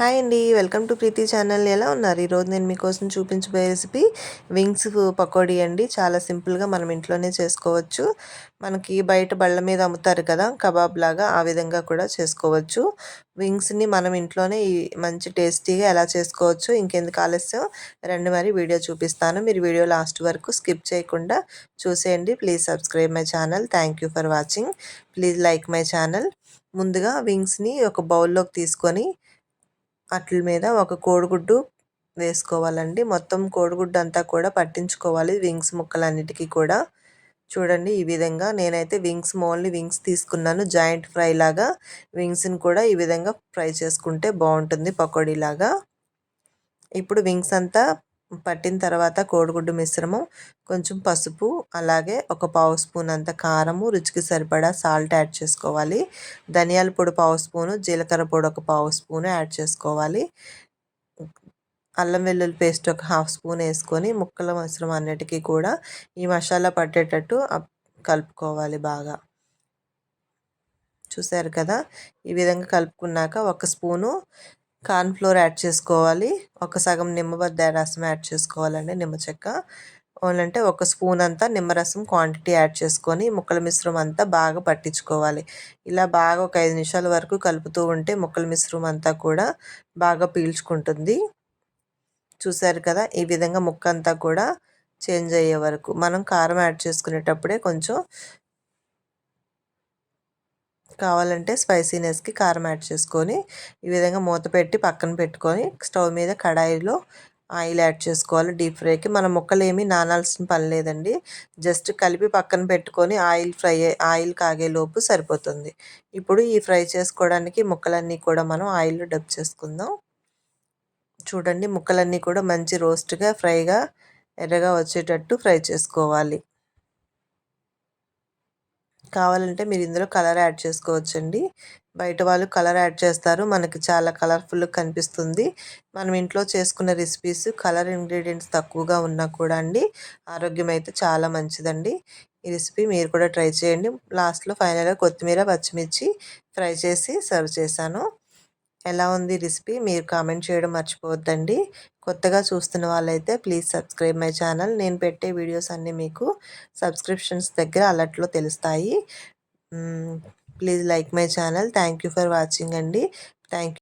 Hi అండి. Welcome to Preethi channel. ఎలా ఉన్నారు? ఈరోజు నేను మీకోసం చూపించబోయే రెసిపీ వింగ్స్ పకోడీ అండి. చాలా సింపుల్గా మనం ఇంట్లోనే చేసుకోవచ్చు. మనకి బయట బళ్ళ మీద అమ్ముతారు కదా, కబాబ్ లాగా, ఆ విధంగా కూడా చేసుకోవచ్చు. వింగ్స్ని మనం ఇంట్లోనే మంచి టేస్టీగా ఎలా చేసుకోవచ్చు, ఇంకెందుకు ఆలస్యం, రండి మరి వీడియో చూపిస్తాను. మీరు వీడియో లాస్ట్ వరకు స్కిప్ చేయకుండా చూసేయండి. Please subscribe my channel. Thank you for watching. Please like my channel. ముందుగా వింగ్స్ని ఒక బౌల్లోకి తీసుకొని అట్ల మీద ఒక కోడిగుడ్డు వేసుకోవాలండి. మొత్తం కోడిగుడ్డు అంతా కూడా పట్టించుకోవాలి వింగ్స్ ముక్కలన్నిటికీ కూడా. చూడండి, ఈ విధంగా నేనైతే ఓన్లీ వింగ్స్ తీసుకున్నాను. జాయింట్ ఫ్రై లాగా వింగ్స్ని కూడా ఈ విధంగా ఫ్రై చేసుకుంటే బాగుంటుంది పకోడీలాగా. ఇప్పుడు వింగ్స్ అంతా పట్టిన తర్వాత కోడిగుడ్డు మిశ్రమం, కొంచెం పసుపు, అలాగే ఒక పావు స్పూన్ అంత కారము, రుచికి సరిపడా సాల్ట్ యాడ్ చేసుకోవాలి. ధనియాల పొడి పావు స్పూను, జీలకర్ర పొడి ఒక పావు స్పూను యాడ్ చేసుకోవాలి. అల్లం వెల్లుల్లి పేస్ట్ ఒక హాఫ్ స్పూన్ వేసుకొని ముక్కల మిశ్రమం అన్నిటికీ కూడా ఈ మసాలా పట్టేటట్టు కలుపుకోవాలి బాగా. చూసారు కదా, ఈ విధంగా కలుపుకున్నాక ఒక స్పూను కార్న్‌ఫ్లోర్ యాడ్ చేసుకోవాలి. ఒక సగం నిమ్మబద్ద రసం యాడ్ చేసుకోవాలండి, నిమ్మ చెక్క. అంటే ఒక స్పూన్ అంతా నిమ్మరసం క్వాంటిటీ యాడ్ చేసుకొని ముక్కల మిశ్రమం అంతా బాగా పట్టించుకోవాలి. ఇలా బాగా ఒక 5 నిమిషాల వరకు కలుపుతూ ఉంటే ముక్కల మిశ్రమం అంతా కూడా బాగా పీల్చుకుంటుంది. చూసారు కదా, ఈ విధంగా ముక్క అంతా కూడా చేంజ్ అయ్యే వరకు మనం కారం యాడ్ చేసుకునేటప్పుడే కొంచెం కావాలంటే స్పైసీనెస్కి కారం యాడ్ చేసుకొని ఈ విధంగా మూత పెట్టి పక్కన పెట్టుకొని స్టవ్ మీద కడాయిలో ఆయిల్ యాడ్ చేసుకోవాలి. డీప్ ఫ్రైకి మనం ముక్కలు ఏమీ నానాల్సిన పని లేదండి. జస్ట్ కలిపి పక్కన పెట్టుకొని ఆయిల్ కాగేలోపు సరిపోతుంది. ఇప్పుడు ఈ ఫ్రై చేసుకోవడానికి ముక్కలన్నీ కూడా మనం ఆయిల్లో డబ్ చేసుకుందాం. చూడండి, ముక్కలన్నీ కూడా మంచి రోస్ట్గా ఫ్రైగా ఎర్రగా వచ్చేటట్టు ఫ్రై చేసుకోవాలి. కావాలంటే మీరు ఇందులో కలర్ యాడ్ చేసుకోవచ్చండి. బయట వాళ్ళు కలర్ యాడ్ చేస్తారు, మనకి చాలా కలర్ఫుల్గా కనిపిస్తుంది. మనం ఇంట్లో చేసుకున్న రెసిపీస్ కలర్ ఇంగ్రీడియంట్స్ తక్కువగా ఉన్నా కూడా అండి ఆరోగ్యం అయితే చాలా మంచిదండి. ఈ రెసిపీ మీరు కూడా ట్రై చేయండి. లాస్ట్లో ఫైనల్గా కొత్తిమీర, పచ్చిమిర్చి ఫ్రై చేసి సర్వ్ చేశాను. ఎలా ఉంది రెసిపీ మీరు కామెంట్ చేయడం మర్చిపోవద్దండి. కొత్తగా చూస్తున్న వాళ్ళైతే ప్లీజ్ సబ్స్క్రైబ్ మై ఛానల్. నేను పెట్టే వీడియోస్ అన్నీ మీకు సబ్స్క్రిప్షన్స్ దగ్గర అలర్ట్లో తెలుస్తాయి. Please like my channel. Thank you for watching అండి. థ్యాంక్